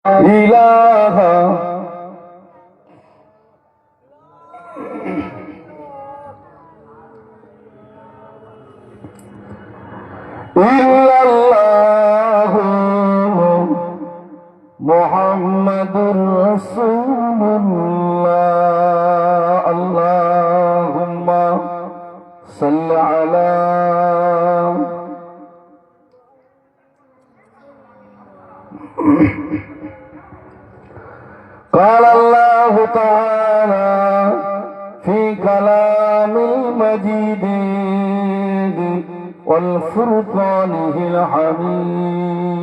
ইলাহা ইল্লাল্লাহু মুহাম্মাদুর রাসূলুল্লাহ আল্লাহুম্মা সাল্লি আলা قال الله تعالى في كلام المجيد والفرقانه الحميد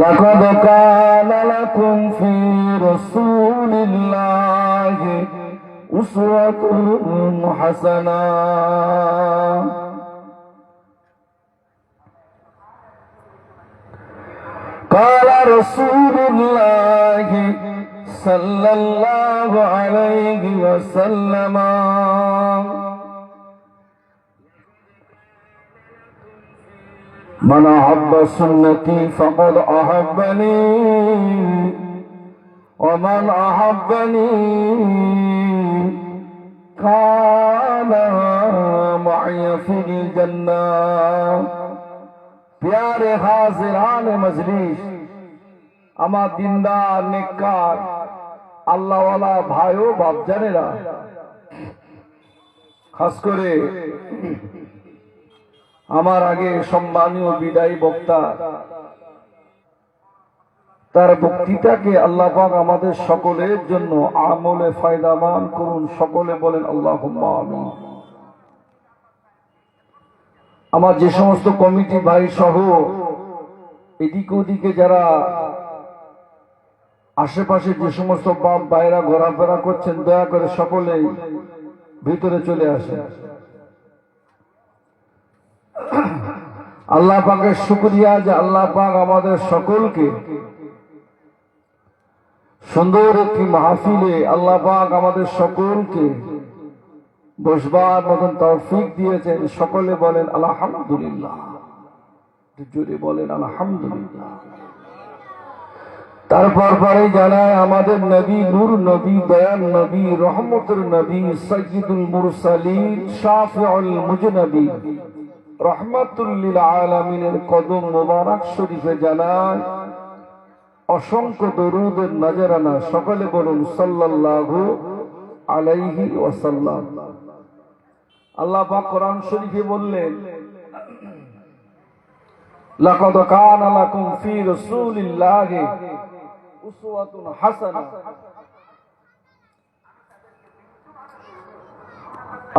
لقد كان لكم في رسول الله أسوة حسنة قال رسول الله صلى الله عليه وسلم من أحب سنتي فقد أحبني ومن أحبني كان معي في الجنة प्यारे हाजिरान मजलिस আমার দিনদার নেককার আল্লাহওয়ালা ভাই ও বাপজানেরা, খাস করে আমার আগে সম্মানীয় বিদায়ী বক্তা, তার বক্তৃতাকে আল্লাহ পাক আমাদের সকলের জন্য আমলে ফায়দামান করুন। সকলে বলেন আল্লাহুম্মা আমিন। আমার যে সমস্ত কমিটি ভাই সহ এদিকে ওদিকে যারা আশেপাশে যে সমস্ত বাপ ভাইরা ঘোরাফেরা করছেন, দয়া করে সকলেই ভিতরে চলে আসেন। আল্লাহ পাকের শুকরিয়া যে আল্লাহ পাক আমাদের সকলকে সুন্দর একটি মাহফিলে আল্লাহ পাক আমাদের সকলকে বসবার মতন তৌফিক দিয়েছেন। সকলে বলেন আলহামদুলিল্লাহ, জোরে বলেন আলহামদুলিল্লাহ। তারপর পরে জানায় আমাদের নবী, নূর নবী, দয়াল নবী, রহমতের নবী, সাইয়্যিদুল মুরসালিন, শাফিউল মুজনবী, রহমাতুল লিল আলামিনের কদম মোবারক শরীফে জানায় অসংখ্য দরুদের নজরানা। সকলে বলুন সাল্লাল্লাহু আলাইহি ওয়াসাল্লাম। আল্লাহ পাক কোরআন শরীফে বললেন, লাকাদ কানা লাকুম ফি রাসূলিল্লাহি উসওয়াতুন হাসানাহ।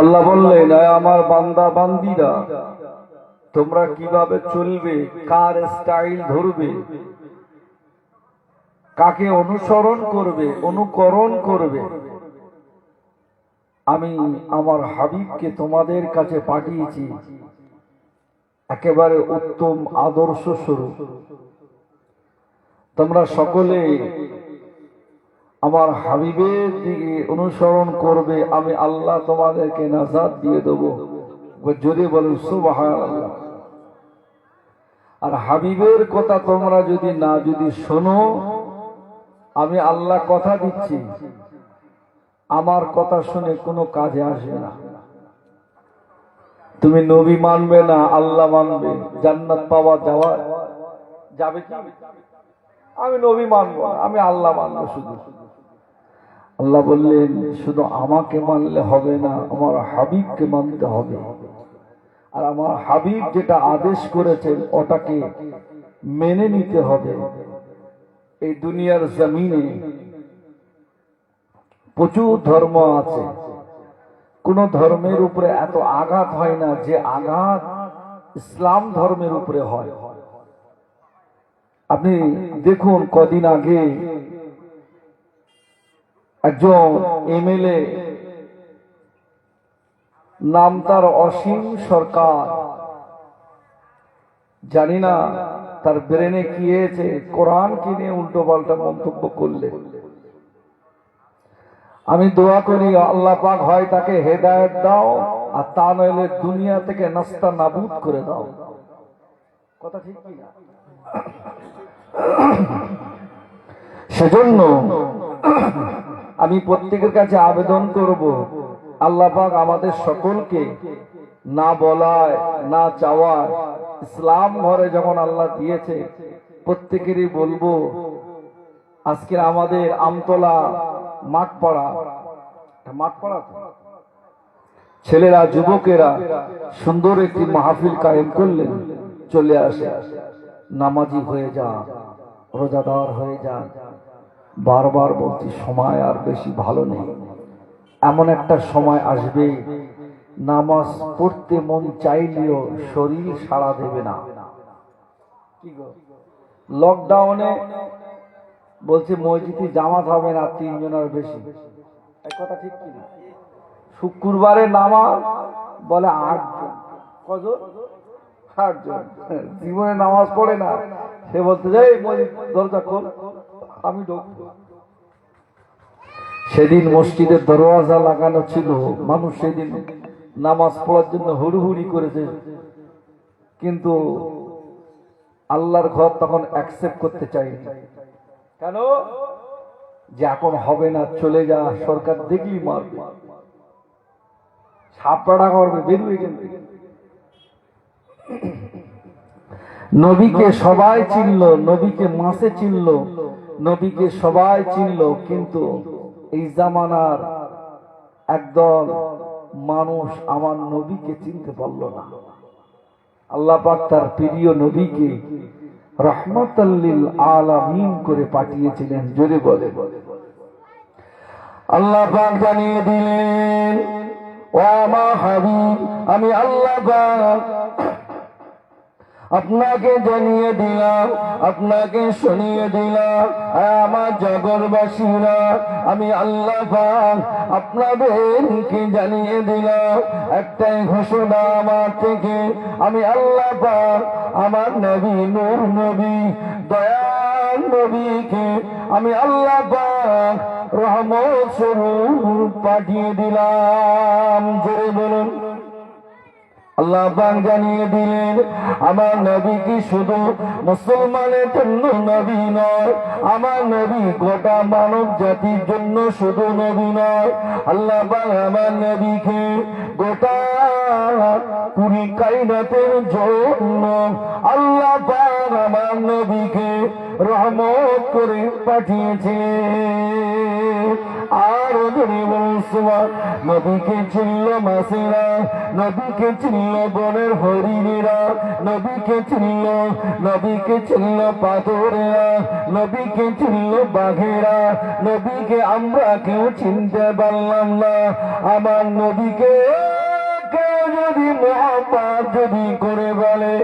আল্লাহ বললেন, আমার বান্দা বান্দীরা, তোমরা কিভাবে চলবে, কার স্টাইল ধরবে, কাকে অনুসরণ করবে, অনুকরণ করবে, আমি আমার হাবিবকে তোমাদের কাছে পাঠিয়েছি একেবারে উত্তম আদর্শ স্বরূপ। তোমরা সকলে আমার হাবিবের দিকে অনুসরণ করবে, আমি আল্লাহ তোমাদেরকে নাজাত দিয়ে দেব। জোরে বলেন সুবহানাল্লাহ। আর হাবিবের কথা তোমরা যদি শোনো, আমি আল্লাহ কথা দিচ্ছি, আমার কথা শুনে কোনো কাজে আসবে না। তুমি নবী মানবে না, আল্লাহ মানবে, জান্নাত পাওয়া যাবে কি? আমি নবী মানবো না, আমি আল্লাহ মানবো শুধু। আল্লাহ বললেন, শুধু আমাকে মানলে হবে না, আমার হাবিবকে মানতে হবে। আর আমার হাবিব যেটা আদেশ করেছেন ওটাকে মেনে নিতে হবে। এই দুনিয়ার জমিনে প্রচুর ধর্ম আছে, কোন ধর্মের উপরে এত আঘাত হয় না যে আঘাত ইসলাম ধর্মের উপরে হয়। আপনি দেখুন, কদিন আগে একজন এমএলএ, নাম তার অসীম সরকার, জানি না তার ব্রেনে কি হয়েছে, কোরআন কিনে উল্টো পাল্টা মন্তব্য করলে। আমি দোয়া করি আল্লাহ পাক হয় তাকে হেদায়েত দাও, আর তা নইলে দুনিয়া থেকে নাস্তা নাবুদ করে দাও। কথা ঠিক কি না? সেজন্য আমি প্রত্যেকের কাছে আবেদন করব, আল্লাহ পাক আমাদের সকলকে না বলায় না চাওয়ায় ইসলাম ঘরে যখন আল্লাহ দিয়েছে, প্রত্যেকেরই বলবো আজকে আমাদের আমতলা মাঠপাড়া ছেলেরা যুবকেরা সুন্দর একটি মাহফিল কায়েম করলেন। চলে আসে, নামাজি হয়ে যা, রোজাদার হয়ে যা। বারবার বলছি সময় আর বেশি ভালো নেই। এমন একটা সময় আসবে নামাজ পড়তে মন চাইলেও শরীর সাড়া দেবে না। লকডাউনে বলছে মসজিদে জামাত হবে না 3 জনের বেশি। এক কথা ঠিক কি না? শুক্রবারে নামাজ বলে 8 জন। কজন? 8 জন। জীবনে নামাজ পড়ে না, সে বলতে যাই মসজিদ দরজা খোল, আমি ঢুকবো। সেদিন মসজিদের দরওয়াজা লাগানো ছিল, মানুষ সেদিন নামাজ পড়ার জন্য হুড়ুহুড়ি করেছে, কিন্তু আল্লাহর ঘর তখন অ্যাকসেপ্ট করতে চাইনি। কেন? যে এখন হবে না, চলে যা, সরকার দেখলি মারবে, ছাপড়া করবে, বেরোবে। কিন্তু নবীকে সবাই চিনল, নবীকে মাসে চিনল, নবীকে সবাই চিনল, কিন্তু এই জামানার একদল মানুষ আমার নবীকে চিনতে পারল না। আল্লাহ পাক তার প্রিয় নবীকে রহমাতাল লিল আলামিন করে পাঠিয়েছিলেন। জোরে বলে আল্লাহ পাক জানিয়ে দিলেন, ও আমার হাবিব, আমি আল্লাহ পাক আপনাকে জানিয়ে দিলাম, আপনাকে শুনিয়ে দিলাম, আমার জগৎবাসীরা, আমি আল্লাহ পাক আপনাদেরকে জানিয়ে দিলাম একটাই ঘোষণা আমার থেকে। আমি আল্লাহ পাক আমার নবী, নূর নবী, দয়াল নবীকে আমি আল্লাহ পাক রহমত স্বরূপ পাঠিয়ে দিলাম। জোরে বলুন। আল্লাহ পাক জানিয়ে দিলেন আমার নবী কি শুধু মুসলমানের জন্য নবী নয়, আমার নবী গোটা মানব জাতির জন্য শুধু নবী নয়। আল্লাহ পাক আমার নবীকে গোটা পুরি কায়নাতের জন্য আল্লাহ পাক আমার নবীকে রহমত করে পাঠিয়েছে। আর নবীকে চিনল মাসেরা, নবীকে চিনল বনের হরিণীরা, নবীকে চিনল, নবীকে চিনল পাথরেরা, নবীকে চিনল বাঘেরা, নবীকে আমরা কেউ চিনতে পারলাম না। আমার নবীকে কেউ যদি মোহাম্মদ যদি করে বলে,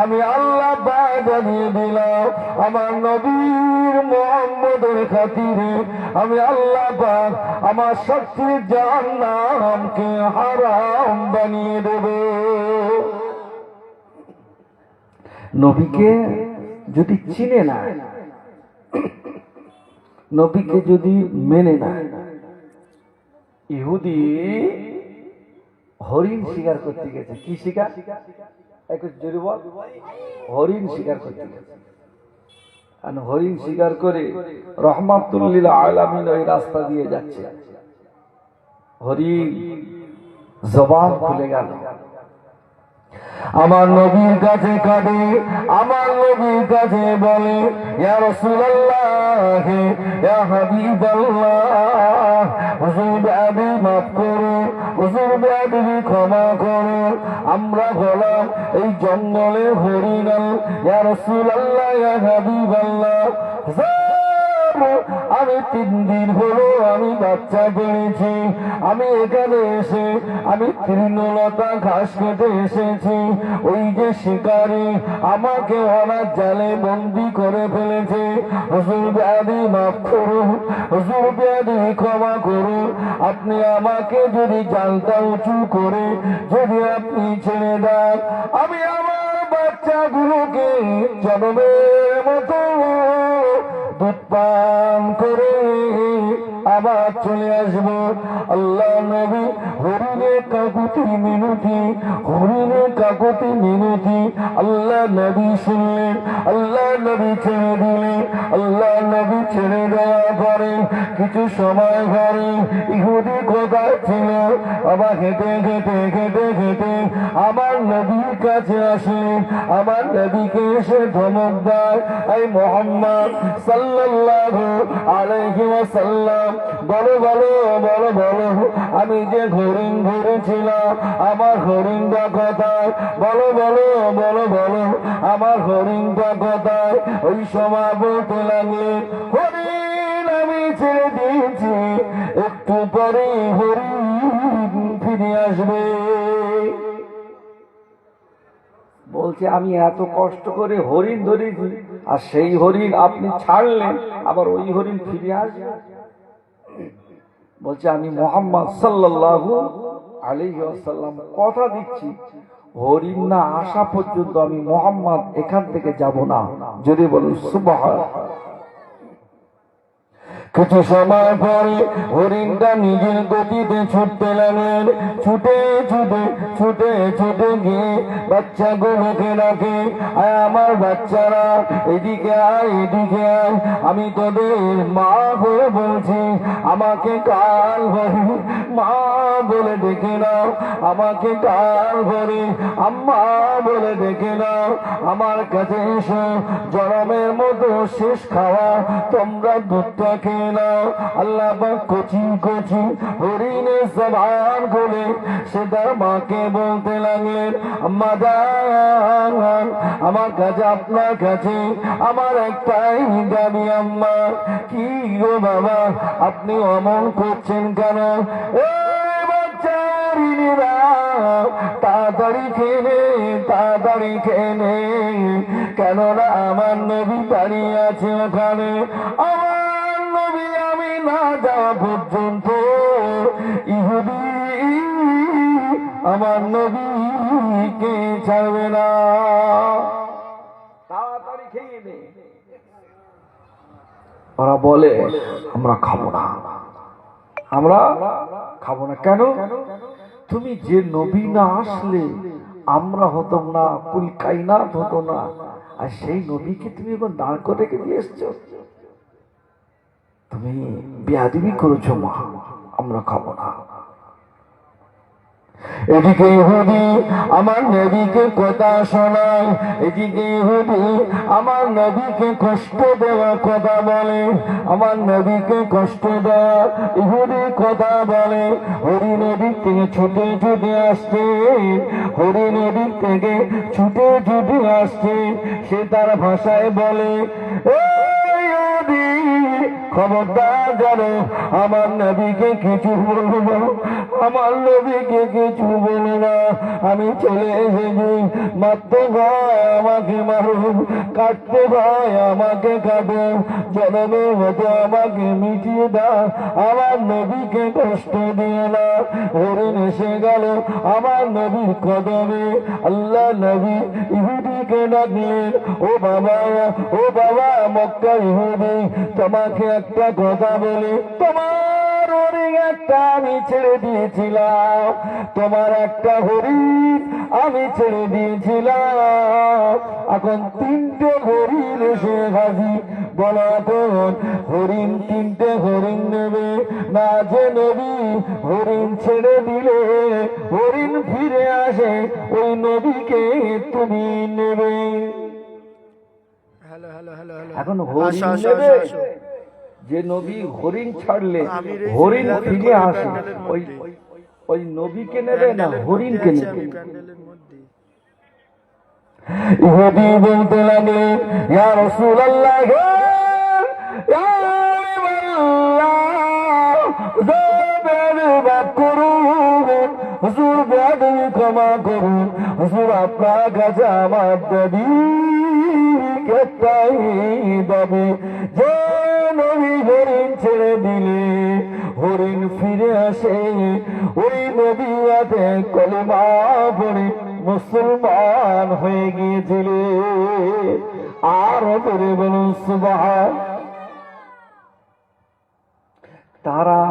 আমি আল্লাহ পাক জানিয়ে দিলাম আমার নবীর মোহাম্মদের খাতিরে আমি আল্লাহ পাক আমার শক্তির জাহান্নামকে হারাম বানিয়ে দেব। নবীকে যদি চিনে না, নবীকে যদি মেনে না, ইহুদি হরিণ শিকার করতে গেছে। কি শিকার? জোরে বল। হরিণ শিকার করতে গেছে। হরিণ শিকার করে রহমাতুল লিল আলামিন ওই রাস্তা দিয়ে যাচ্ছে, হরিণ জবান খুলে গেল, আমার নবীর কাছে কাঁদে, আমার নবীর কাছে বলে, ইয়া রাসূলুল্লাহ, ইয়া হাবিবাল্লাহ, হুজুর বেয়াদবি মাফ করুন, হুজুর বেয়াদবি ক্ষমা করুন, আমরা হলাম এই জঙ্গলের হরিণ। ইয়া রাসূলুল্লাহ, ইয়া হাবিবাল্লাহ, আমি 3 দিন হলো আমি বাচ্চা পেয়েছি, আমি এখানে এসে আমি তৃণলতা ঘাস কেটে এসেছি। ওই যে শিকারী আমাকে ওনার জালে বন্দি করে ফেলেছে। হুজুর বেয়াদবি মাফ করুন, হুজুর বেয়াদবি ক্ষমা করুন, আপনি আমাকে যদি জালটা উঁচু করে যদি আপনি ছেড়ে দেন, আমি আমার বাচ্চাগুলোকে জন্মের মতো দুধ পান করে আবার চলে আসবো। আল্লাহ নবী হরিণের কাকুতি কাকুতি মিনতি, হরিণের কাকুতি মিনতি আল্লাহ নবী শুনলেন, আল্লাহ নবী ছেড়ে দিলেন। আল্লাহ নবী ছেড়ে দেওয়ার পরে কিছু সময় পরে ইহুদি কোথায় ছিল, আবার হেঁটে হেঁটে হেঁটে হেঁটে আমার নবীর কাছে আসলেন। আমার নবীকে এসে ধমক দেয়, এই মুহাম্মদ সাল্লাল্লাহু আলাইহি ওয়াসাল্লাম, বলো বলো বলো বলো, আমি যে হরিণ ধরেছিলাম আমার হরিণটা কোথায়? বলো বলো বলো বলো, আমার হরিণটা কোথায়? ওই সময় বলতে লাগলেন, হরিণ আমি ছেড়ে দিয়েছি, একটু পরে হরিণ ফিরে আসবে। বলছে আমি এত কষ্ট করে হরিণ ধরেছি, আর সেই হরিণ আপনি ছাড়লেন, আবার ওই হরিণ ফিরে আসবে। বলছে আমি মুহাম্মদ সাল্লাল্লাহু আলাইহি ওয়াসাল্লাম কথা দিচ্ছি, হরিণ না আসা পর্যন্ত আমি মুহাম্মদ এখান থেকে যাব না। যদি বলুন সুবহানাল্লাহ। কিছু সময় পরে হরিণটা নিজের গতিতে ছুটতে লাগলেন। ছুটে ছুটে ছুটে ছুটে গিয়ে বাচ্চাগুলোকে ডাকে, আয় আমার বাচ্চারা, এদিকে আয় এদিকে আয়, আমি তোদের মা হয়ে বলছি, আমাকে কাল ভরে মা বলে ডেকে নাও, আমাকে কাল ভরে আম্মা বলে ডেকে নাও, আমার কাছে এসো, জনমের মতো শেষ খাওয়া তোমরা দুধটা খেয়ে নাও। আল্লাহ পাক কচি কচি হরিণের জবান খুলে সে তার মাকে বলতে লাগলেন, আম্মা জান, আমার কাছে আপনার কাছে আমার একটাই দাবি আম্মা। কি গো বাবা, আপনি অমন করছেন কেন? তাড়াতাড়ি খেয়ে নে, তাড়াতাড়ি খেয়ে নে, কেননা আমার নবী দাঁড়িয়ে আছে ওখানে। আমার নবী আমি না যাওয়া পর্যন্ত ইহুদি আমার নবীকে ছাড়বে না। তাড়াতাড়ি খেয়ে নে। ওরা বলে আমরা খাবো না, আমরা খাবো না। কেন? তুমি যে নবী না আসলে আমরা হতাম না, কুল কায়নাত হতো না, আর সেই নবীকে তুমি এখন দাঁড় করে রেখে দিয়ে এসছো, তুমি বেয়াদবি করেছো মা, আমরা খাবো না। এদিকে ইহুদি আমার নবীকে কথা শোনায়, এদিকে ইহুদি আমার নবীকে কষ্ট দেওয়া কথা বলে, আমার নবীকে কষ্ট দেওয়া ইহুদি কথা বলে। হরি নদীর থেকে ছুটে ছুটে আসছে, হরি নদীর থেকে ছুটে ছুটে আসছে, সে তার ভাষায় বলে, খবরদার জানো আমার নবীকে কিছু বলবো না, আমার নবীকে কিছু বলো না। আমি চলে এসেছি, মারতে ভয় আমাকে মারো, কাটতে ভয় আমাকে কাটো, জনমের মতো আমাকে মিটিয়ে দাও, আমার নবীকে কষ্ট দিও না। হরিণ এসে গেল আমার নবীর কদমে। আল্লাহ নবী ইহুদিকে ডাকলেন, ও বাবা, ও বাবা মক্কা ইহুদি, তোমাকে একটা কথা বলি, তোমার হরিণ একটা আমি ছেড়ে দিয়েছিলাম, তোমার একটা হরিণ আমি ছেড়ে দিয়েছিলাম, এখন তিনটে হরিণ এসে হাজির। বলো এখন হরিণ তিনটে হরিণ নেবে না? যে নবী হরিণ ছেড়ে দিলে হরিণ ফিরে আসে, ওই নবীকে তুমি নেবে। এখন হরিণ নেবে, যে নবী হরিণ ছাড়লে হরিণ ফিরে আসে, ওই ওই নবীকে নেবে না হরিণকে নেবে? ইহুদি বলতে লাগলে, ইয়া রাসূলুল্লাহ, ইয়া হাবিবাল্লাহ, বেয়াদবি করুন হুজুর, বেয়াদবি ক্ষমা করুন হুজুর, আপনার কাছে আমার দাবি একটাই দাবি, যে নবী হরিণ ছেড়ে দিলে হরিণ ফিরে আসে, ওই নবী হাতে কলেমা পড়ে মুসলমান হয়ে গিয়েছিল। আর ধরে বলুন সুবহান। তারা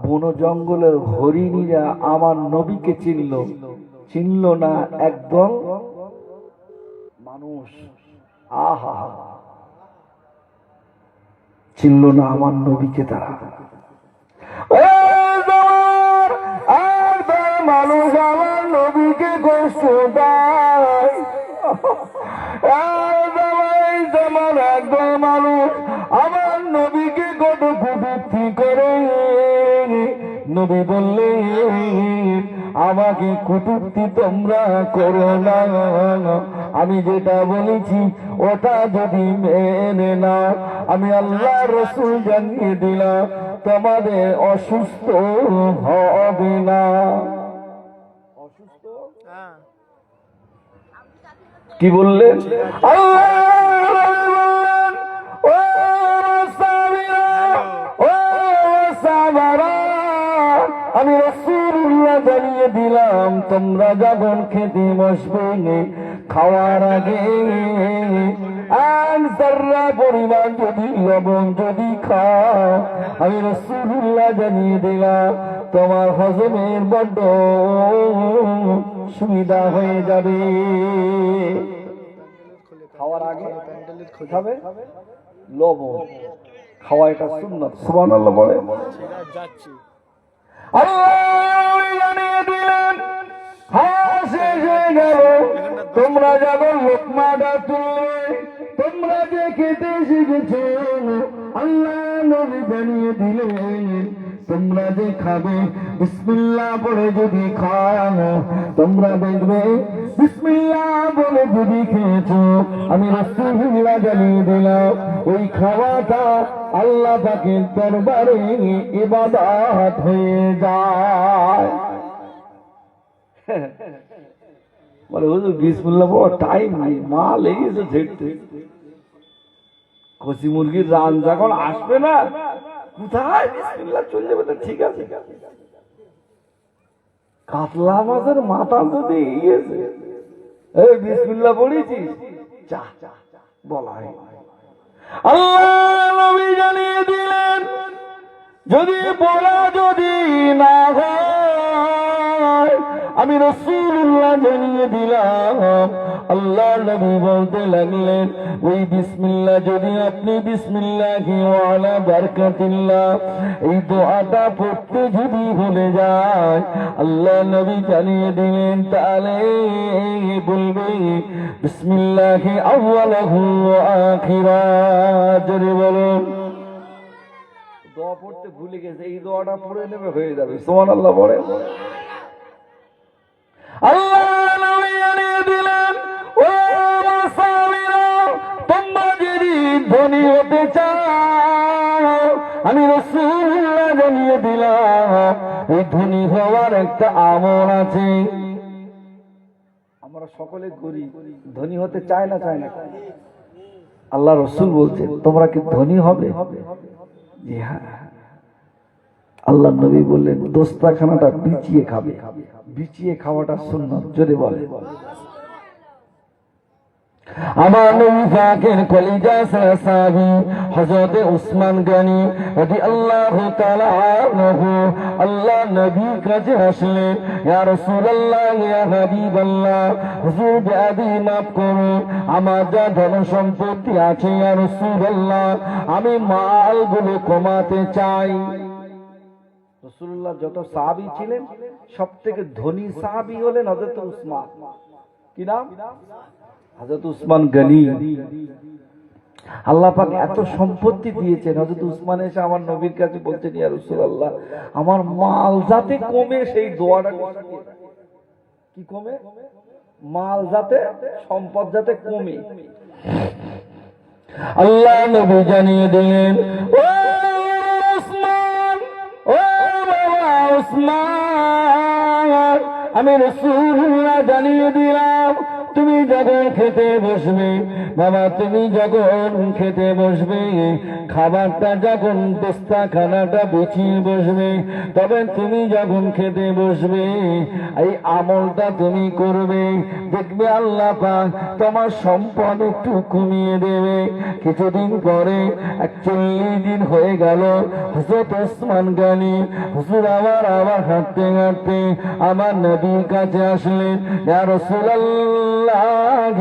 বন জঙ্গলের হরিণীরা আমার নবীকে চিনল না একদম মানুষ। আহা, চিনল না আমার নবীকে তারা। মানুষ আমার নবীকে কষ্ট দেয়, যেমন একদম মানুষ আমার নবীকে কত কুটুক্তি করে। নবী বললেন, আমাকে কুটুক্তি তোমরা করো না, আমি যেটা বলেছি ওটা যদি মেনে না, আমি আল্লাহ রসুল জানিয়ে দিলাম তোমাদের অসুস্থ হবে না। কি বললেন? আমি রাসূলুল্লাহ জানিয়ে দিলাম তোমরা যখন খেতে বসবে খাওয়ার আগে এক যারা পরিমাণ যদি লবণ যদি খাও, আমি রাসূলুল্লাহ জানিয়ে দিলাম তোমার হজমের বড্ড সুবিধা হয়ে যাবে। খাওয়ার আগে খাবে লবণ, খাওয়া এটা সুন্নাত। সুবহানাল্লাহ বলে। আল্লাহ জানিয়ে দিলেন শেষ হয়ে গেল, তোমরা যখন লোকমাটা তুললে তোমরা যে খেতে শিখেছ, আল্লাহ নবী জানিয়ে দিলেন তোমরা যে খাবে বিসমিল্লাহ বলে যদি খাও, তোমরা দেখবে বিসমিল্লাহ বলে যদি খেয়েছো, আমি রাসূলুল্লাহ জানিয়ে দিলাম ওই খাওয়াটা আল্লাহ পাকের দরবারে ইবাদত হয়ে যায়। বলে হুজুর বিসমিল্লাহ বড় টাইম নেই, মা লেগেছে ঝেড়তে। কচি মুরগির রান যখন আসবে না, কোথায় বিসমিল্লাহ চলে যাবে, তো ঠিক আছে। কাতলা মাছের মাথা যদি ইয়েছে, এই বিসমিল্লাহ পড়েছিস, চা বলা হয়। আল্লাহ নবী জানিয়ে দিলেন যদি বলা যদি না হয়, আমি রাসূলুল্লাহ জানিয়ে দিলাম। আল্লাহ নবী বলতে লাগলেন ওই বিসমিল্লাহ যদি আপনি বিসমিল্লাহি ওয়া আলা বারাকাতিল্লাহ এই দোয়াটা পড়তে যদি ভুলে যায়, আল্লাহ নবী জানিয়ে দিলেন তাহলে বলবে বিসমিল্লাহি আউয়ালাহু ওয়া আখিরা। জোরে বলুন। দোয়া পড়তে ভুলে গেছে, এই দোয়াটা পড়ে নেবে, হয়ে যাবে। সুবহানাল্লাহ বলে। আল্লাহ নবী জানিয়ে দিলেন ও মুসাফিরা, তোমরা যদি ধনী হতে চাও, আমি রাসূলুল্লাহ জানিয়ে দিলাম এই ধনী হওয়ার একটা আমল আছে। আমরা সকলে গরিব, ধনী হতে চায় না, চায় না। আল্লাহ রসুল বলছে তোমরা কি ধনী হবে? জি হ্যাঁ। আল্লাহ নবী বললেন দোস্তাখানাটা বিছিয়ে খাবে, বিছিয়ে খাওয়াটা সুন্নাত। জোরে বলে। আমার নবী পাকের কলিজা সাহাবী হযরত উসমান গনি রাদিয়াল্লাহু তাআলা আনহু আল্লাহ নবীর কাছে আসলেন, ইয়া রাসূলুল্লাহ ইয়া হাবিবাল্লাহ, হুজুর বেয়াদবি মাফ করুন, আমার যা ধন সম্পত্তি আছে ইয়া রাসূলুল্লাহ আমি মালগুলো কমাতে চাই। রাসূলুল্লাহ যত সাহাবী ছিলেন সবথেকে ধনী সাহাবী হলেন হযরত উসমান। কি নাম? হযরত উসমান গনি। আল্লাহ পাক এত সম্পত্তি দিয়েছেন, হযরত উসমান এসে আমার নবীর কাছে বলছেন ইয়া রাসূলুল্লাহ আমার মাল যাতে কমে সেই দোয়াটা কি কমে, মাল যাতে, সম্পদ যাতে কমে। আল্লাহ নবী জানিয়ে দিলেন ও উসমান, ও বাবা উসমান, আমি রাসূলুল্লাহ জানিয়ে দিলাম তুমি যখন খেতে বসবে, বাবা তুমি যখন খেতে বসবে, খাবারটা যখন দস্তাখানাটা বিছিয়ে বসবে, তবে তুমি যখন খেতে বসবে এই আমলটা তুমি করবে, দেখবে আল্লাহ পাক তোমার সম্পদ একটু কমিয়ে দেবে। কিছুদিন পরে 41 দিন হয়ে গেল, হযরত ওসমান গনি হুজুর আবার হাঁটতে হাঁটতে আমার নবীর কাছে আসলেন। ইয়া রাসূলুল্লাহ,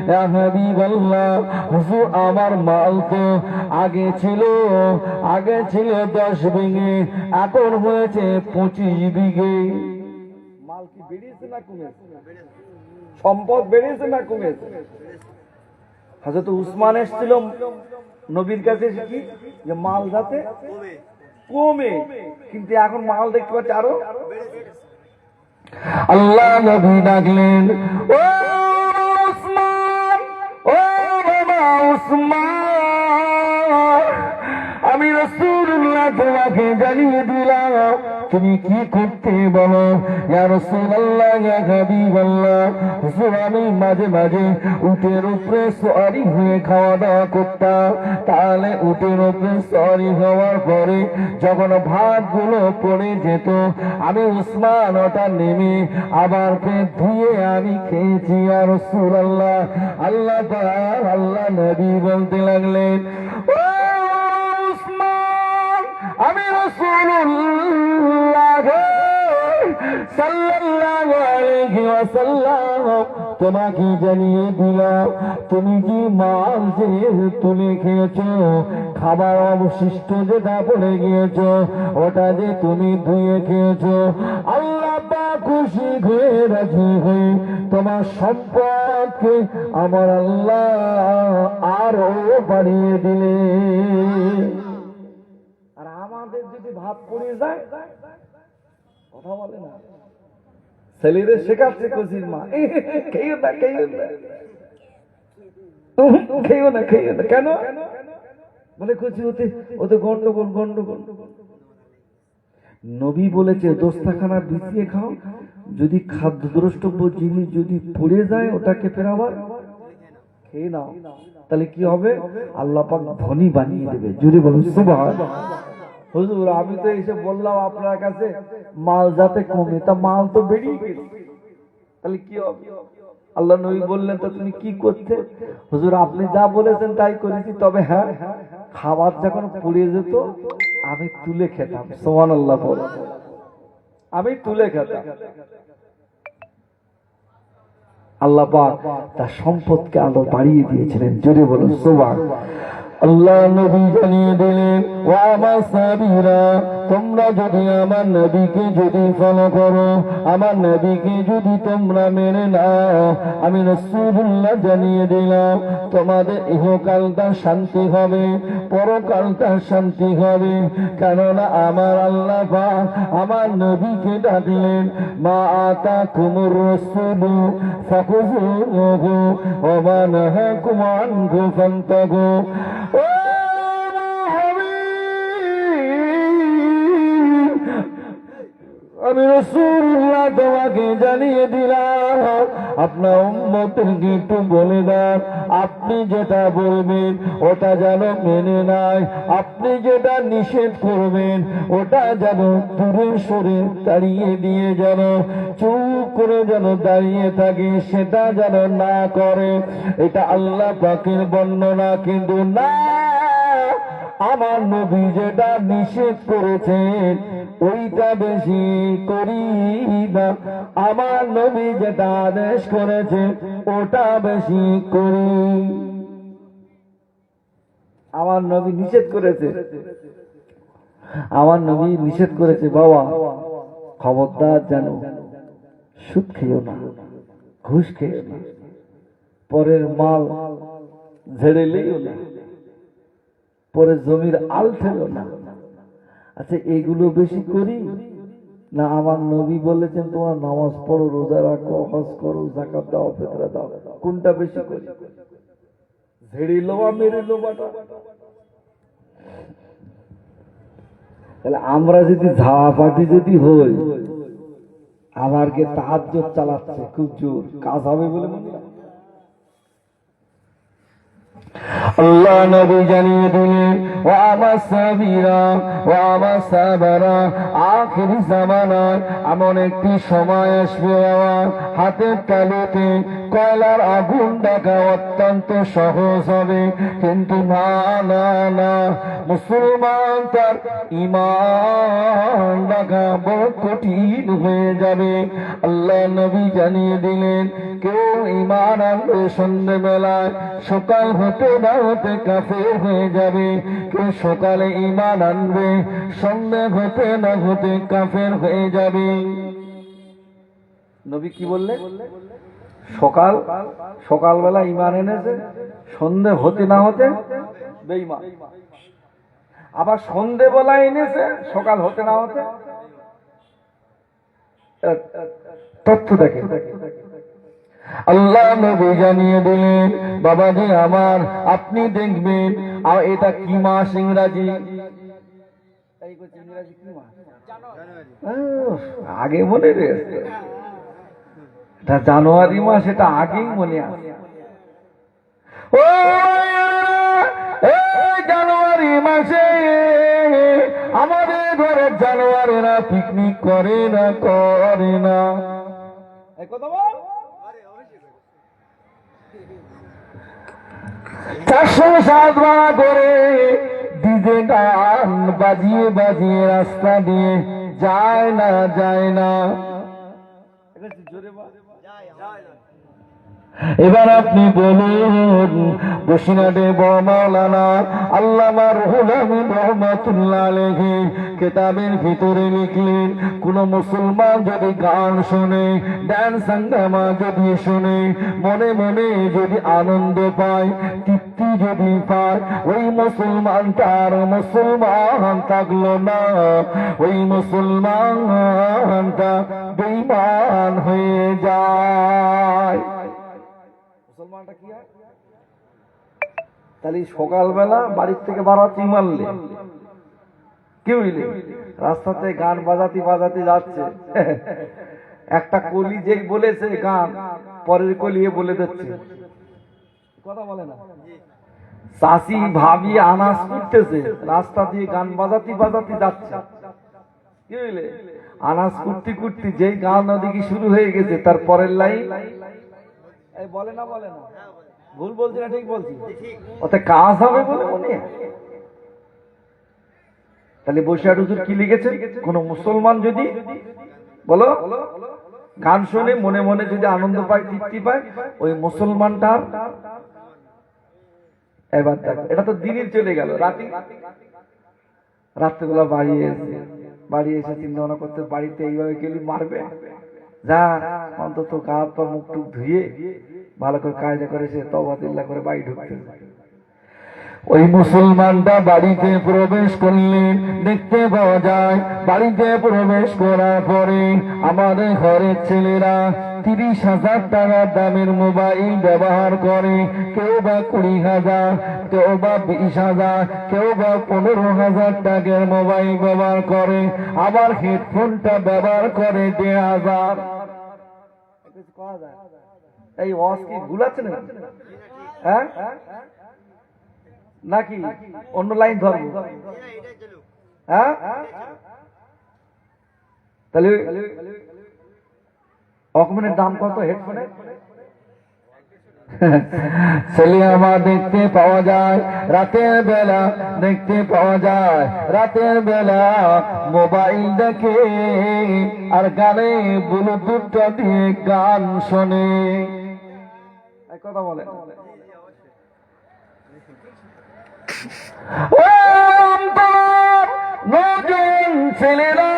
ইয়া হাবিবাল্লাহ, হুজুর আমার মাল তো আগে ছিল 10 বিঘে, এখন হয়েছে 25 বিঘে। মাল কি বেড়েছে না কমেছে? সম্পদ বেড়েছে না কমেছে? হযরত উসমান এসেছিল নবীর কাছে, এসে কি যে মাল যাতে কমে, কিন্তু এখন মাল দেখতে পাচ্ছি আরো। আল্লাহ নবী ডাকলেন, ও উসমান, ও বাবা উসমান, আমি রাসূলুল্লাহ তোমাকে জানিয়ে দিলাম, তুমি কি করতে বলো। ইয়া রাসূলুল্লাহ, ইয়া হাবিবাল্লাহ, হুজুর আমি মাঝে মাঝে উটের উপরে সওয়ারি হয়ে খাওয়া দাওয়া করতাম, তাহলে উটের উপরে সওয়ারি হওয়ার পরে যখন ভাতগুলো পড়ে যেত, আমি উসমান ওটা নেমে আবার পেট ধুয়ে আমি খেয়েছি। ইয়া রাসূলুল্লাহ, আল্লাহ পাক আল্লাহ নবী বলতে লাগলেন, ও উসমান, আমি রাসূলুল্লাহ সাল্লাল্লাহু আলাইহি ওয়াসাল্লাম তোমাকে জানিয়ে দিলাম, তুমি কি মাল যে তুলে খেয়েছো, খাবার অবশিষ্ট যেটা পড়ে গিয়েছো, ওটা যে তুমি ধুয়ে খেয়েছো, আল্লাহ পাক খুশি হয়ে রাজি হয়ে তোমার সম্পদকে আমার আল্লাহ আরো বাড়িয়ে দিলে। আর আমাদের যদি ভাত পড়ে যায়, কথা বলে না, ছেলেরে শেখাচ্ছে কচির মা, খেয়েও না খেয়েও না খেয়েও না খেয়েও না, কেন বলে কচি ওতে গন্ডগোল গন্ডগোল। নবী বলেছে দোস্তাখানা বিছিয়ে খাও, যদি খাদ্য দ্রষ্টব্য জিনিস যদি পড়ে যায় ওটাকে ফের আবার খেয়ে নাও, তাহলে কি হবে? আল্লাহ পাক ধনী বানিয়ে দেবে। জুড়ে বলুন সুবহানাল্লাহ। হুজুর আমি তো এসে বললাম আপনার কাছে মাল যাতে কমে, তা মাল তো বেরিয়ে গেছে, তাহলে কি হবে? আল্লাহ নবী বললেন, তো তুমি কি করতে? হুজুর আপনি যা বলেছেন তাই করেছি, তবে হ্যাঁ খাবার যখন পড়ে যেত আমি তুলে খেতাম। সুবহানাল্লাহ বল, আমি তুলে খেতাম। আল্লাহ পাক তার সম্পদকে আরো বাড়িয়ে দিয়েছিলেন। জোরে বলুন সুবহানাল্লাহ। আল্লাহ নবী জানিয়ে দিলেন, ও আমার সাহাবীরা, তোমরা যদি আমার নবীকে যদি ফলো করো, আমার নবীকে যদি তোমরা মেনে নাও, আমি রাসূলুল্লাহ জানিয়ে দিলাম তোমাদের ইহকালটা শান্তি হবে, পরকালটা শান্তি হবে। কেননা আমার আল্লাহ পাক আমার নবীকে ডাকলেন, মা আতাকুমুর রাসূলু ফাখুযুহু ওয়া মা নাহাকুম আনহু ফান্তাহু। আমি রাসূলুল্লাহ তোমাকে জানিয়ে দিলাম, আপনার উম্মতকে একটু বলে দেন, আপনি যেটা বলবেন ওটা যেন মেনে নেয়, আপনি যেটা নিষেধ করবেন ওটা যেন দূরে সরে তাড়িয়ে দিয়ে যেন চুপ করে যেন দাঁড়িয়ে থাকে, সেটা যেন না করে। এটা আল্লাহ পাকের বর্ণনা, কিন্তু না, আমার নবী যেটা নিষেধ করেছেন ওইটা বেশি করি না, আমার নবী যেটা আদেশ করেছে ওটা বেশি করি। আমার নবী নিষেধ করেছে, আমার নবী নিষেধ করেছে বাবা খবরদার যেন সুদ খেও না, ঘুষ খেও না, পরের মাল ঝেড়ে লিও না, পরে জমির আল ফেলো না। আচ্ছা এগুলো বেশি করি না আমার নবী বলেছেন তোমার নামাজ পড়ো, রোজা রাখো, হজ করো, যাকাত দাও, ফিতরা দাও, কোনটা বেশি করি? ঝেড়ে লোবা মেরে লোবাটা। তাহলে আমরা যদি ঝাড়াপাটি যদি হই, আমারকে তাহাজ্জুদ চালাচ্ছে খুব জোর, কাজ হবে বলে মনে হয়? আল্লাহ নবী জানিয়ে দিলেন ও আমার সাবিরা ও আমার সাহাবারা, আখির জামানায় এমন একটি সময় আসবে আমার হাতের তালুতে কয়লার আগুন ডাকা অত্যন্ত সহজ হবে, কিন্তু না না না, মুসলমান তার ঈমান ডাকা বড় কঠিন হয়ে যাবে। আল্লাহ নবী জানিয়ে দিলেন কেউ ঈমান আনবে সন্ধ্যেবেলায়, সকাল হতে না হতে কাফের হয়ে যাবে। কেউ সকালে ঈমান আনবে, সন্ধ্যে হতে না হতে কাফের হয়ে যাবে। নবী কি বললে? সকালবেলা ঈমান এনেছে, সন্ধে হতে না হতে বেঈমান। আবার সন্ধেবেলা এনেছে, সকাল হতে না হতে। তথ্য দেখে আল্লাহ নবী জানিয়ে দিলেন বাবাজি আমার, আপনি দেখবেন আর এটা কি মাস ইংরাজি? আগে মনে রয়েছে, এটা জানুয়ারি মাস, এটা আগেই মনে আছে। ও এই জানুয়ারি মাসে আমাদের ঘরের জানুয়ারিরা পিকনিক করে না, করে না। কথা বল। 407 ভাড়া করে ডিজে গান বাজিয়ে বাজিয়ে রাস্তা দিয়ে যায় না, যায় না। এবার আপনি বলুন, বসিরহাটে বড় মাওলানা আল্লামা রুহুল আমিন রহমাতুল্লাহ আলাইহি কিতাবের ভিতরে লিখলেন, কোন মুসলমান যদি গান শুনে, ডান্স হাঙ্গামা যদি শুনে, মনে মনে যদি আনন্দ পায়, তৃপ্তি যদি পায়, ওই মুসলমানটার মুসলমান থাকলো না, ওই মুসলমানটা বেঈমান হয়ে যায়। মুসলমানটা কি হয়? তাহলে সকালবেলা বাড়ির থেকে বাড়াতে মারলে কি হইলে, রাস্তাতে গান বাজাতে বাজাতে যাচ্ছে, একটা কলি যেই বলেছে গান, পরের কলি বলে দিচ্ছে, কথা বলে না। চাষি ভাবি আনাজ করতেছে, রাস্তা দিয়ে গান বাজাতে বাজাতে যাচ্ছে, কি হইলে, আনাজ করতে করতে যেই গান ওদিকে শুরু হয়ে গেছে, তার পরের লাইন বলে না, বলে না, ভুল বলছি না ঠিক বলছি? ওতে কাজ হবে বলে মনে হয়। তাহলে বসিরহাট হুজুর কি লিখেছে, কোন মুসলমান যদি বলো গান শুনে মনে মনে যদি আনন্দ পায়, তৃপ্তি পায়, ওই মুসলমানটার এবার দেখ, এটা তো দিনের চলে গেল, রাত্রেবেলা বাড়ি এসে চিন্তা ভাবনা করতে, বাড়িতে এইভাবে গেলি মারবে, যা অন্তত গা হাত পা মুখ টুক ধুয়ে ভালো করে কায়দা করেছে, তওবা দিল্লাহ করে বাড়ি ঢুকতে। ওই মুসলমানটা বাড়িতে প্রবেশ করলেন, দেখতে পাওয়া যায় বাড়িতে প্রবেশ করার পরে আমাদের ঘরের ছেলেরা 30,000 টাকা দামের মোবাইল ব্যবহার করে, কেউ বা 20,000, কেউ বা 20,000, কেউ বা 15,000 টাকার মোবাইল ব্যবহার করে, আবার হেডফোনটা ব্যবহার করে 1,500। এই ওয়াজ কি ভুল আছে না? হ্যাঁ নাকি অন্য লাইন ধরবো? হ্যাঁ, তাহলে অকমেনের দাম কত হেডফোনের? ছেলে আমার দেখতে পাওয়া যায় রাতের বেলা, দেখতে পাওয়া যায় রাতের বেলা মোবাইল দেখে আর গানে ব্লুটুথটা দিয়ে গান শোনে। কথা বলে নজন ছেলেরা,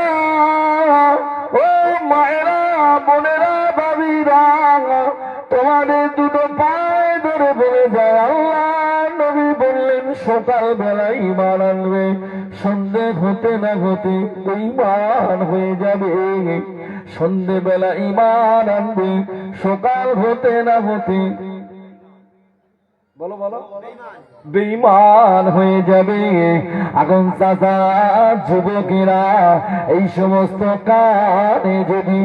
ও মায়েরা, বোনেরা, ভাবিরা, তোমাদের দুটো পায়ে ধরে বলে যায়, আল্লাহ নবী বললেন সকালবেলা ঈমান আনবে, সন্ধে হতে না হতে ঈমান হয়ে যাবে। সন্ধেবেলা ঈমান আনবে, সকাল হতে না হতে বলো বলো বেঈমান হয়ে যাবে। এখন চাচা যুবকেরা এই সমস্ত কানে যদি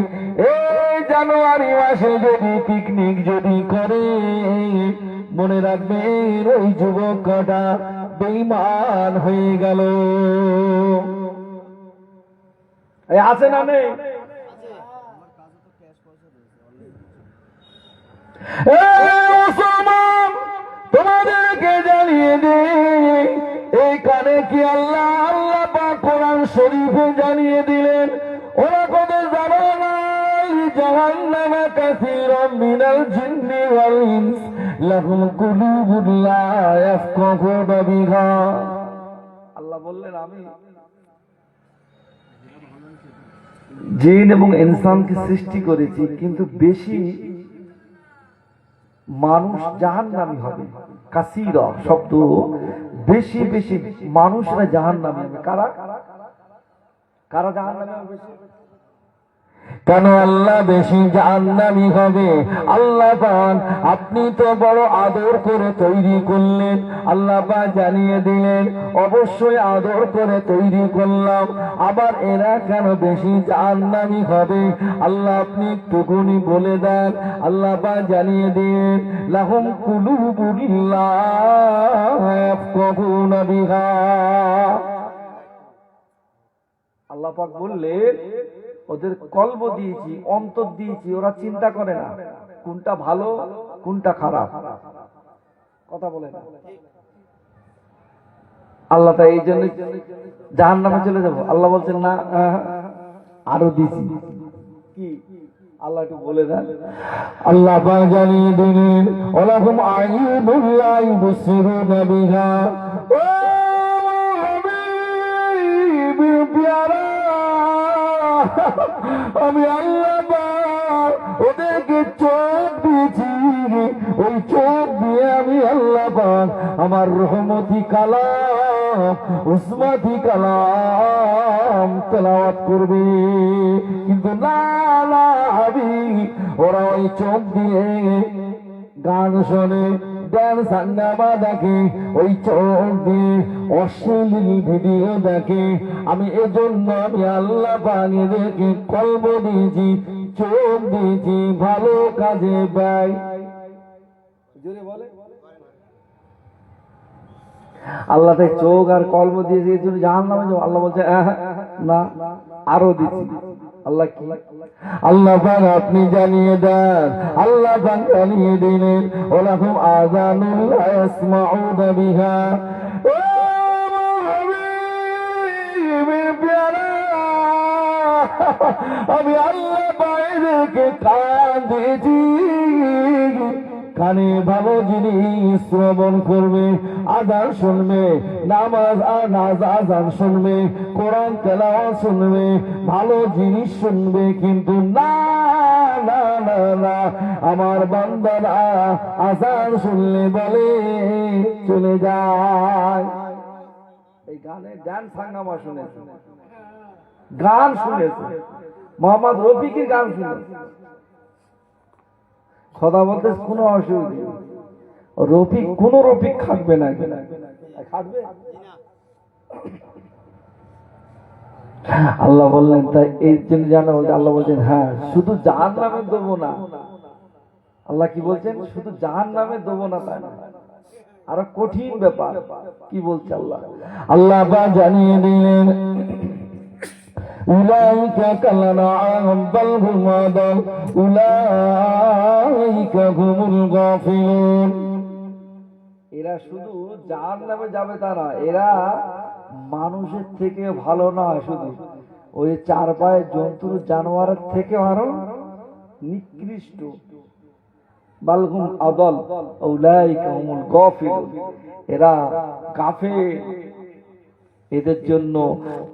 এই জানুয়ারি মাসে যদি পিকনিক যদি করে, মনে রাখবেন ওই যুবক কটা বেঈমান হয়ে গেল। এই আছে না নেই? মুসলমান, তোমাদেরকে জানিয়ে দে, এই কানে কি আল্লাহ আল্লাহ পাক কোরআন শরীফে জানিয়ে দিলেন, ওরা কত জানো না জাহান্নামে কাসীরাম মিনাল জিন্নি ওয়াল ইনস লাহুম কুলুবুন লা ইয়াফকাহুনা বিহা। আল্লাহ বললেন আমি জিন এবং ইনসানকে সৃষ্টি করেছি, কিন্তু বেশি মানুষ জাহান্নামী হবে। কাসীরা শব্দ বেশি বেশি মানুষরা জাহান্নামী হবে। কারা কারা জাহান্নামী হবে? কেন আল্লাহ বেশি জাহান্নামী হবে? আল্লাহ পাক আপনি তো বড় আদর করে তৈরি করলেন, আল্লাহ পাক জানিয়ে দিলেন অবশ্যই আদর করে তৈরি করলাম, আবার এরা কেন বেশি জাহান্নামী হবে? আল্লাহ আপনি একটুকুনি বলে দেন। আল্লাহ পাক জানিয়ে দিন লাহুম কুলুবুন লা ইয়াফকাহুনা বিহা। আল্লাহ পাক বললেন ওদের কলব দিয়েছি, অন্তর দিয়েছি, ওরা চিন্তা করে না কোনটা ভালো কোনটা খারাপ। কথা বলে না আল্লাহ, তাই এই জন্য জাহান্নামে চলে যাব। আল্লাহ বলছেন না, আরো দিয়েছি। কি আল্লাহ একটু বলে দেন। আল্লাহ পাক জানিয়ে দিলেন ওয়ালাহুম আইনুল লা ইবসিরুনা বিহা। ও হাবিবি প্যারা, আমি আল্লাহ পাক ওদেরকে চোখ দিয়েছি, ওই চোখ দিয়ে আমি আল্লাহ পাক আমার রহমতি কালাম উসমাতি কালাম তেলাওয়াত করবে। কিন্তু না না হাবিব, ওরা ওই চোখ দিয়ে গান শোনে, ড্যান্স হাঙ্গামা দেখে, ওই চোখ দিয়ে অশ্লীল ভিডিও দেখে। আমি এজন্য আমি আল্লাহ পাক এদেরকে কলব দিয়েছি, চোখ দিয়েছি, ভালো কাজে ব্যয়। জোরে বলে আল্লাহ তাই চোখ আর কলব দিয়েছে এই জন্য জাহান্নামে যাবো। আল্লাহ বলছে না, আরো দিচ্ছি। আল্লাহ কি? আল্লাহ পাক আপনি জানিয়ে দেন। আল্লাহ পাক জানিয়ে দিলেন ওয়ালাহুম আযানুন লা ইয়াসমাউনা বিহা। ও হাবিবি প্যারা, আমি আল্লাহ পাক এদেরকে কান দিয়েছি, কানে ভালো জিনিস শ্রবণ করবে, আযান শুনবে, নামাজ আর আযান শুনবে, কোরআন তেলাওয়াত শুনবে, ভালো জিনিস শুনবে। কিন্তু না না না না, আমার বান্দারা আযান শুনলে বলে চলে যায়। এই গানে ডান্স হাঙ্গামা শুনেছে, গান শুনেছে, মোহাম্মদ রফিকের গান শুনেছে। কথা বলতে কোনো অসুবিধা নেই, রফিক কোন রফিক খাটবে না, খাটবে। আল্লাহ বললেন তাই এই জন্য জানা বলছে। আল্লাহ বলছেন হ্যাঁ, শুধু জাহান্নামে দেবো না। আল্লাহ কি বলছেন? শুধু জাহান্নামে দেবো না তাই না, আরো কঠিন ব্যাপার। কি বলছে আল্লাহ? আল্লাহ পাক জানিয়ে দিলেন উলাইকা কালানআম বাল হুম আদাল উলাইকা হুমুল গাফিলুন। এরা শুধু জাহান্নামে যাবে তা না, এরা মানুষের থেকে ভালো নয়, শুধু ওই চার পায়ে জন্তু জানোয়ারের থেকে আরো নিকৃষ্ট। বালহুম আদাল উলাইকা হুমুল গাফিলুন, এরা কাফের। এদের জন্য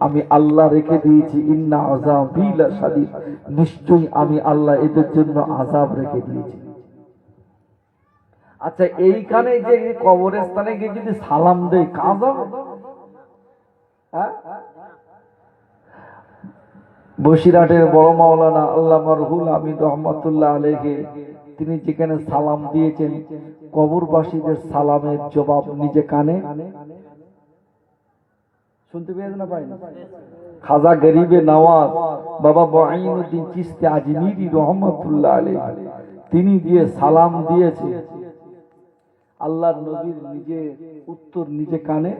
আমি আল্লাহ রেখে দিয়েছি ইন্না আযাবি লাশাদীদ, নিশ্চয়ই আমি আল্লাহ এদের জন্য আযাব রেখে দিয়েছি। আচ্ছা, এইখানে যে কবরস্থানে গিয়ে যদি সালাম দেয় কাজা, বসিরহাটের বড় মাওলানা আল্লামা রুহুল আমিন রহমাতুল্লাহ আলাইহি তিনি যেখানে সালাম দিয়েছেন, কবরবাসীদের সালামের জবাব নিজে কানে শুনতে পেয়েছেন না পাইনি? খাজা গরিবে নওয়াজ বাবা মুঈনুদ্দিন চিশতি আজমিরি রহমাতুল্লাহ আলাইহি তিনি দিয়ে সালাম দিয়েছে। আল্লাহর নবীর নিজে উত্তর নিজে কানে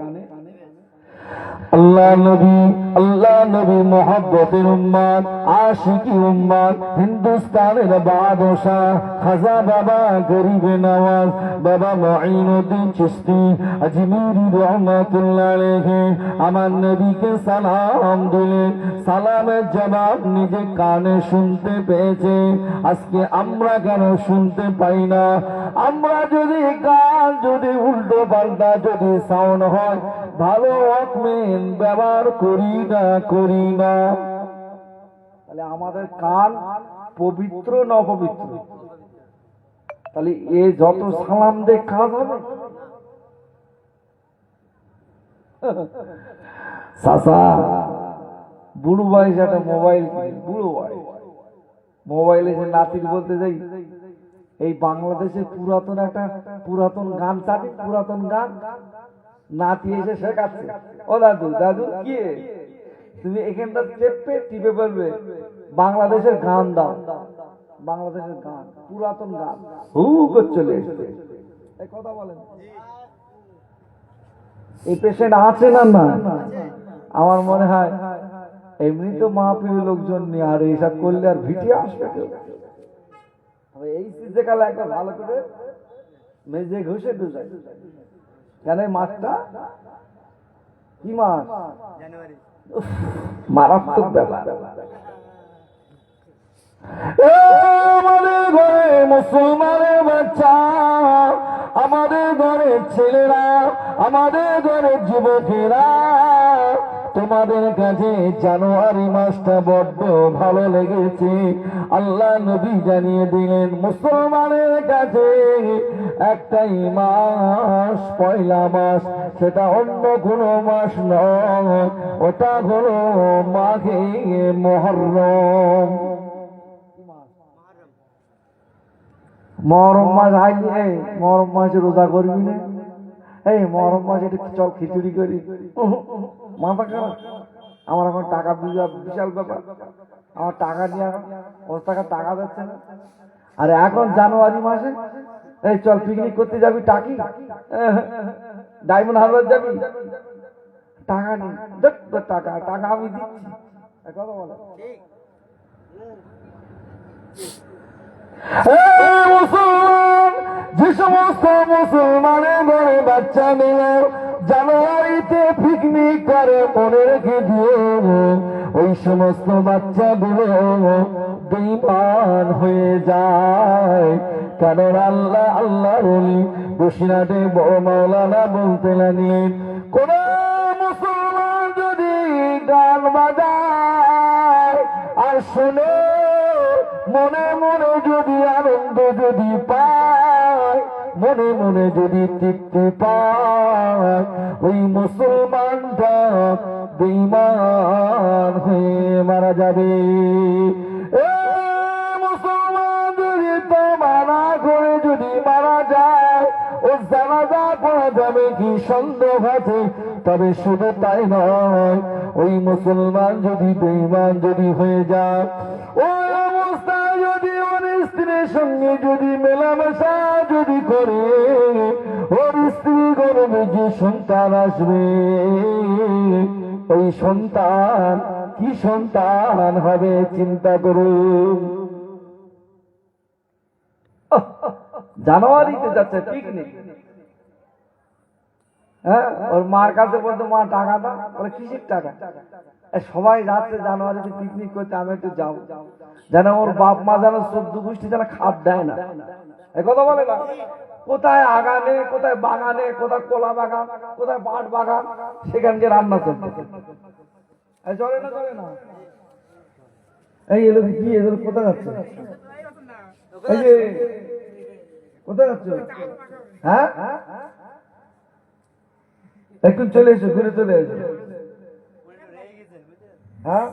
আল্লাহ নবী মোহাব্বতের উম্মত, আশিকি উম্মত, হিন্দুস্তানের বাদশাহ খাজা বাবা গরিবে নওয়াজ বাবা মুঈনুদ্দিন চিশতি আজমিরি রহমাতুল্লাহ আলাইহি আমার নবীকে সালাম দিলেন। সালামের জবাব নিজে কানে শুনতে পেয়েছে। আজকে আমরা কেন শুনতে পাই না? আমরা যদি গান যদি উল্টো পাল্টা যদি সাউন্ড হয়, ভালো ওয়াকম্যান ব্যবহার করি না। তাহলে আমাদের কান পবিত্র না অপবিত্র? তাহলে এ যত সালাম দে কাজ হবে? চাচা বুড়ো বয়সে একটা মোবাইল কিনে, বুড়ো বয়স মোবাইলে যে নাতির বলতে যাই, এই বাংলাদেশের পুরাতন গান চাবি, পুরাতন গান নাতি এসে শেখাচ্ছে। ও দাদু দাদু কি তুমি এখানটা টিপে বলবে বাংলাদেশের গান দাও, বাংলাদেশের গান, পুরাতন গান হু করে চলে এসছে। এই কথা বলেন, এই পেশেন্ট আছে না? না, আমার মনে হয় এমনি তো মাহফিলের লোকজন নিয়ে আর এইসব করলে আর ভিটিয়ে আসবে কেউ। এই সিজে কালে একটা ভালো করে মেজে ঘষে দেয়। কেন মাছটা কি মাছ? মারাত্মক ব্যাপার। আমাদের ঘরে মুসলমানের বাচ্চা, আমাদের ঘরের ছেলেরা, আমাদের ঘরের যুবকেরা, তোমাদের কাছে জানুয়ারি মাসটা বড্ড ভালো লেগেছে। আল্লাহ নবী জানিয়ে দিলেন মুসলমানের কাছে একটাই মাস, পয়লা মাস, সেটা অন্য কোনো মাস নয়, ওটা হলো মাঘে মুহররম। মহরম মাস আইলি, এই মহরম মাসে রোজা করবি না? এই মহরম মাসে চল খিচুড়ি করি, মাথা খারাপ। আমার এখন টাকা বিশাল ব্যাপার, আমার টাকা নিয়ে ওর টাকা যাচ্ছে না। আরে এখন জানুয়ারি মাসে এই চল পিকনিক করতে যাবি, টাকি ডায়মন্ড হারবার যাবি, টাকা নেই, টাকা টাকা আমি দিচ্ছি। কথা বলো, মুসলমান, যে সমস্ত মুসলমানের ঘরে বাচ্চা মেয়ে জানুয়ারিতে পিকনিক করে, মনে রেখে দিও ওই সমস্ত বাচ্চাগুলো বেঈমান হয়ে যায়। কারণ আল্লাহ বসিরহাটে বড় মাওলানা বলতে লাগলেন, কোন মুসলমান যদি গান বাজায় আর শুনে মনে মনে যদি আনন্দ যদি পায়, মনে মনে যদি তৃপ্তি পায়, ওই মুসলমানটা বেঈমান হয়ে মারা যাবে। মুসলমান যদি তো মানা করে যদি মারা যায়, ও জানাজা পড়া যাবে কি সন্দেহ আছে। তবে শুধু তাই নয়, ওই মুসলমান যদি বেঈমান যদি হয়ে যায়, ওই অবস্থায় যদি ওর স্ত্রীর সঙ্গে যদি মেলামেশা যদি করে, ওর স্ত্রী গর্ভে যে সন্তান আসবে, ওই সন্তান কি সন্তান হবে চিন্তা করুন। জানুয়ারিতে যাচ্ছে পিকনিক, হ্যাঁ, ওর মার কাছে বলতো মা টাকা দাও, বলে কিসের টাকা? সবাই যাচ্ছে জানুয়ারিতে পিকনিক করতে, আমি একটু যাবো, যেন ওর বাপ মা যেন 14 গোষ্ঠী যেন খাপ দেয় না। এ কথা বলে না, কোথায় আগানে, কোথায় বাগানে, কোথায় কলা বাগান, কোথায় পাট বাগান, সেখানকে রান্না চলছে। চলে না চলে না? এই এলো কি, এগুলো কোথায় যাচ্ছে? এই যে কোথায় যাচ্ছ? হ্যাঁ, একটু চলে এসো, ঘুরে চলে এসো। হ্যাঁ,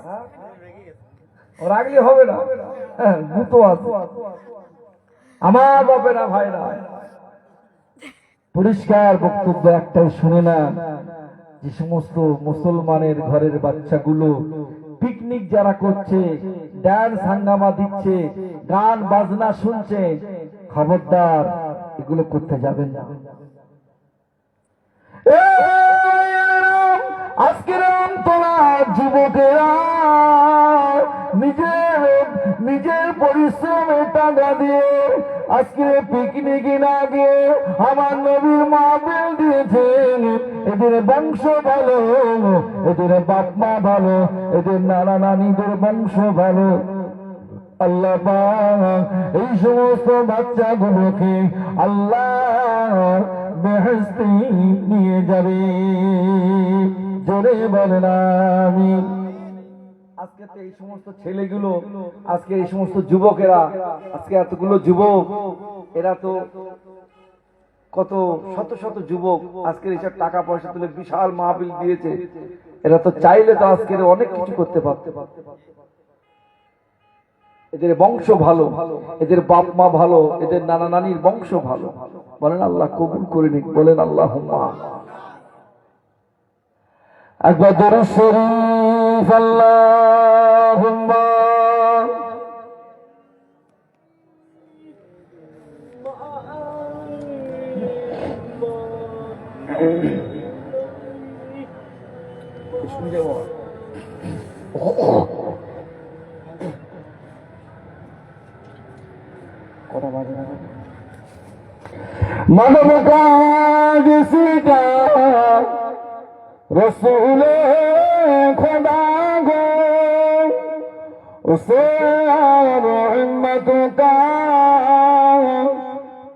রাগলে হবে না, গুতো আছে আমার বাপেরা ভাইরা। পরিষ্কার বক্তব্য একটাই শুনে না, যে সমস্ত মুসলমানের ঘরের বাচ্চাগুলো পিকনিক যারা করছে, ড্যান্স হাঙ্গামা দিচ্ছে, গান বাজনা শুনছে, খবরদার এগুলো করতে যাবেন না। আজকের তোরা যুবকেরা নিজের পরিশ্রমে টাকা দিয়ে আজকে পিকনিকে না গিয়ে আমার নবীর মাহফিল দিয়েছেন। এদের বংশ ভালো, এদের বাপ মা ভালো, এদের নানা নানিদের বংশ ভালো। আল্লাহ পাক এই সমস্ত বাচ্চাগুলোকে আল্লাহ বেহেশতে নিয়ে যাবে। জোরে বলেন আমিন। আজকে তো এই সমস্ত ছেলেগুলো, আজকে এই সমস্ত যুবকেরা, আজকে এতগুলো যুবক, এরা তো কত শত শত যুবক আজকের এইসব টাকা পয়সা তুলে বিশাল মাহফিল দিয়েছে। এরা তো চাইলে তো আজকের অনেক কিছু করতে পারত। এদের বংশ ভালো, এদের বাপ মা ভালো, এদের নানা নানির বংশ ভালো। বলেন আল্লাহ কবুল করে নিক, বলেন আল্লাহুম্মা। একবার দরুদ শরীফ আল্লাহুম্মা। মানব কাজিসিকা রসুলে খোদা গো উসে হিম্মত কা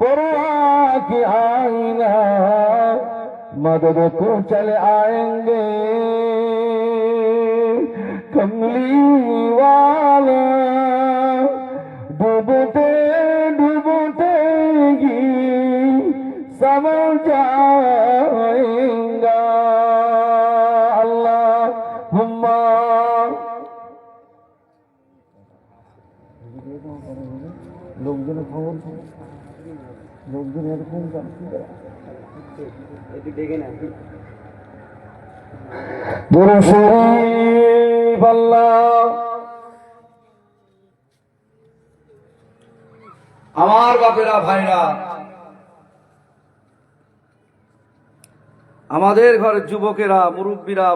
परवाह की आईना मदद को चले आएंगे कमली वाला डूबते डूबते ही समझ जाएगा। अल्लाहुम्मा লোকজন খবর লোকজন এরকম দেখে না। দরুদ শরীফ আল্লাহ। আমার বাপেরা ভাইরা, আমাদের ঘরের যুবকেরা মুরব্বীরা